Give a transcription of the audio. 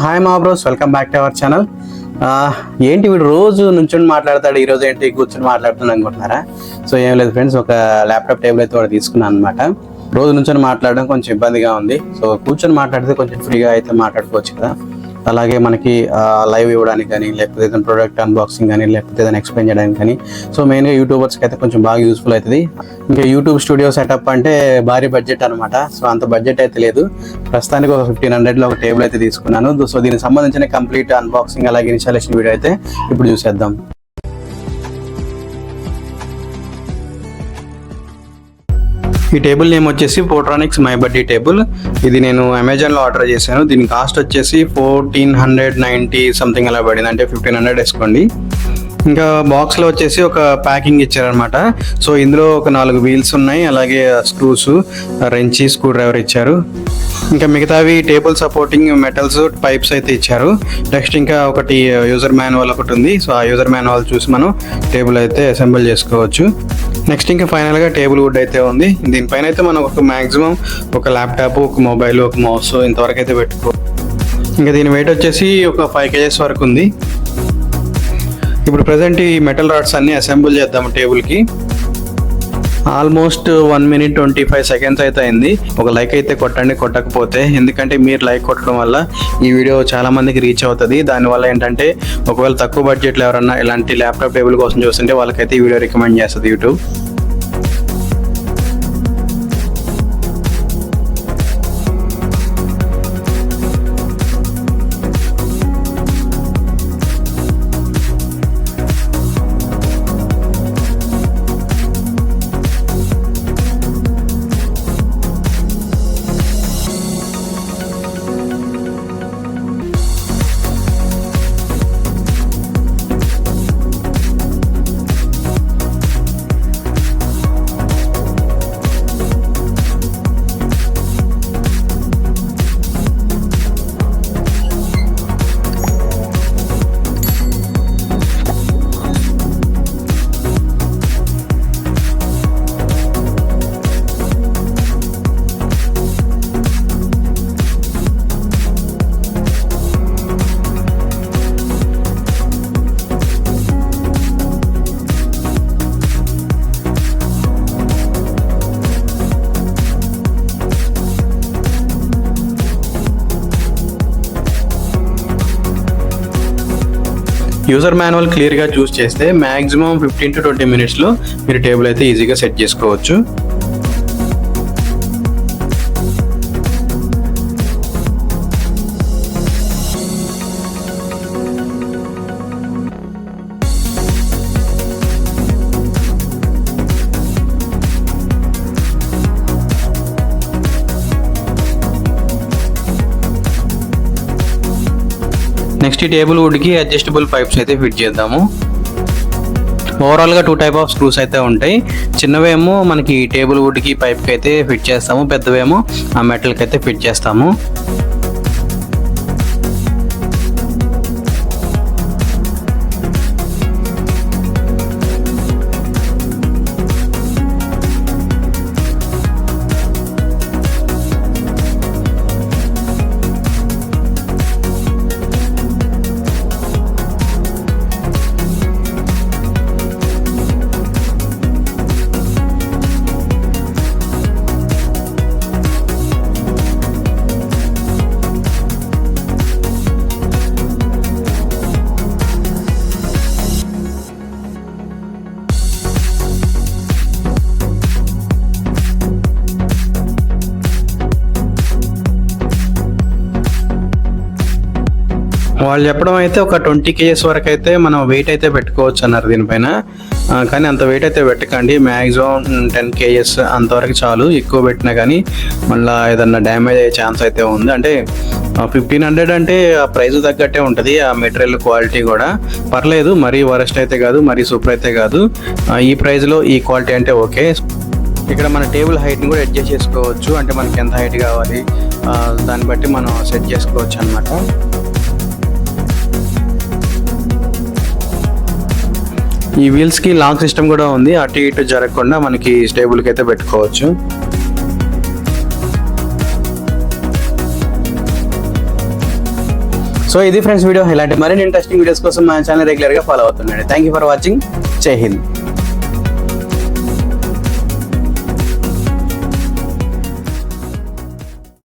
Hi మా bros, welcome back to our channel. ఏంటి వీడు రోజు నుంచొని మాట్లాడతాడు, ఈరోజు ఏంటి కూర్చొని మాట్లాడుతున్నాను అనుకుంటున్నారా? సో ఏం లేదు ఫ్రెండ్స్, ఒక ల్యాప్టాప్ టేబుల్ అయితే కూడా తీసుకున్నాను అనమాట. రోజు నుంచొని మాట్లాడడం కొంచెం ఇబ్బందిగా ఉంది. సో కూర్చొని మాట్లాడితే కొంచెం ఫ్రీగా అయితే మాట్లాడుకోవచ్చు కదా. అలాగే మనకి లైవ్ ఇవ్వడానికి కానీ, లేకపోతే ఏదైనా ప్రోడక్ట్ అన్బాక్సింగ్ కానీ, లేకపోతే ఏదైనా ఎక్స్ప్లెయిన్ చేయడానికి కానీ, సో మెయిన్గా యూట్యూబర్స్కి అయితే కొంచెం బాగా యూస్ఫుల్ అవుతుంది. ఇంకా యూట్యూబ్ స్టూడియో సెటప్ అంటే భారీ బడ్జెట్ అనమాట. సో అంత బడ్జెట్ అయితే లేదు. ప్రస్తుతానికి ఒక 1500లో ఒక టేబుల్ అయితే తీసుకున్నాను. సో దీనికి సంబంధించిన కంప్లీట్ అన్బాక్సింగ్ అలాగే ఇన్స్టాలేషన్ వీడియో అయితే ఇప్పుడు చూసేద్దాం. ఈ టేబుల్ నేమ్ వచ్చేసి పోట్రానిక్స్ మై బడ్డీ టేబుల్. ఇది నేను అమెజాన్లో ఆర్డర్ చేశాను. దీని కాస్ట్ వచ్చేసి 1490 సంథింగ్ అలా పడింది, అంటే 1500 వేసుకోండి. ఇంకా బాక్స్లో వచ్చేసి ఒక ప్యాకింగ్ ఇచ్చారనమాట. సో ఇందులో ఒక 4 వీల్స్ ఉన్నాయి, అలాగే స్క్రూస్, రెంచి, స్క్రూ డ్రైవర్ ఇచ్చారు. ఇంకా మిగతావి టేబుల్ సపోర్టింగ్ మెటల్స్, పైప్స్ అయితే ఇచ్చారు. నెక్స్ట్ ఇంకా ఒకటి యూజర్ మాన్యువల్ ఒకటి ఉంది. సో ఆ యూజర్ మాన్యువల్ చూసి మనం టేబుల్ అయితే అసెంబుల్ చేసుకోవచ్చు. నెక్స్ట్ ఇంకా ఫైనల్గా టేబుల్ వుడ్ అయితే ఉంది. దీనిపైన అయితే మనం ఒక మ్యాక్సిమం ఒక ల్యాప్టాప్, ఒక మొబైల్, ఒక మౌస్ ఇంతవరకు అయితే పెట్టుకో. ఇంకా దీని వెయిట్ వచ్చేసి ఒక 5 kgs వరకు ఉంది. ఇప్పుడు ప్రజెంట్ ఈ మెటల్ రాడ్స్ అన్ని అసెంబుల్ చేద్దాము టేబుల్కి. ఆల్మోస్ట్ 1 minute 25 seconds అయితే అయింది. ఒక లైక్ అయితే కొట్టండి కొట్టకపోతే, ఎందుకంటే మీరు లైక్ కొట్టడం వల్ల ఈ వీడియో చాలా మందికి రీచ్ అవుతుంది. దానివల్ల ఏంటంటే ఒకవేళ తక్కువ బడ్జెట్లో ఎవరన్నా ఇలాంటి ల్యాప్టాప్ టేబుల్ కోసం చూస్తుంటే వాళ్ళకైతే ఈ వీడియో రికమెండ్ చేస్తుంది యూట్యూబ్. యూజర్ మాన్యువల్ క్లియర్గా చూస్ చేస్తే మ్యాక్సిమం 15 to 20 minutesలో మీరు టేబుల్ అయితే ఈజీగా సెట్ చేసుకోవచ్చు. నెక్స్ట్ ఈ టేబుల్ వుడ్కి అడ్జస్టబుల్ పైప్స్ అయితే ఫిట్ చేద్దాము. ఓవరాల్గా 2 type ఆఫ్ స్క్రూస్ అయితే ఉంటాయి. చిన్నవేమో మనకి టేబుల్ వుడ్కి పైప్కి అయితే ఫిట్ చేస్తాము, పెద్దవేమో ఆ మెటల్కి అయితే ఫిట్ చేస్తాము. వాళ్ళు చెప్పడం అయితే ఒక 20 kgs వరకు అయితే మనం వెయిట్ అయితే పెట్టుకోవచ్చు అన్నారు దీనిపైన. కానీ అంత వెయిట్ అయితే పెట్టకండి, మ్యాక్సిమం 10 kgs అంతవరకు చాలు. ఎక్కువ పెట్టినా కానీ మళ్ళీ ఏదన్నా డ్యామేజ్ అయ్యే ఛాన్స్ అయితే ఉంది. అంటే 1500 అంటే ఆ ప్రైస్ తగ్గట్టే ఉంటుంది. ఆ మెటీరియల్ క్వాలిటీ కూడా పర్లేదు, మరీ వరస్ట్ అయితే కాదు, మరీ సూపర్ అయితే కాదు. ఈ ప్రైస్లో ఈ క్వాలిటీ అంటే ఓకే. ఇక్కడ మన టేబుల్ హైట్ని కూడా అడ్జస్ట్ చేసుకోవచ్చు. అంటే మనకి ఎంత హైట్ కావాలి దాన్ని బట్టి మనం సెట్ చేసుకోవచ్చు అనమాట. ఈ వీల్స్ కి లాక్ సిస్టమ్ కూడా ఉంది, అటు ఇటు జరగకుండా మనకి స్టేబుల్ కి అయితే పెట్టుకోవచ్చు. సో ఇది ఫ్రెండ్స్ వీడియో. ఇలాంటి మరిన్ని ఇంట్రెస్టింగ్ వీడియోస్ కోసం మా ఛానల్ రెగ్యులర్గా ఫాలో అవుతుండండి. Thank you for watching. Jai Hind.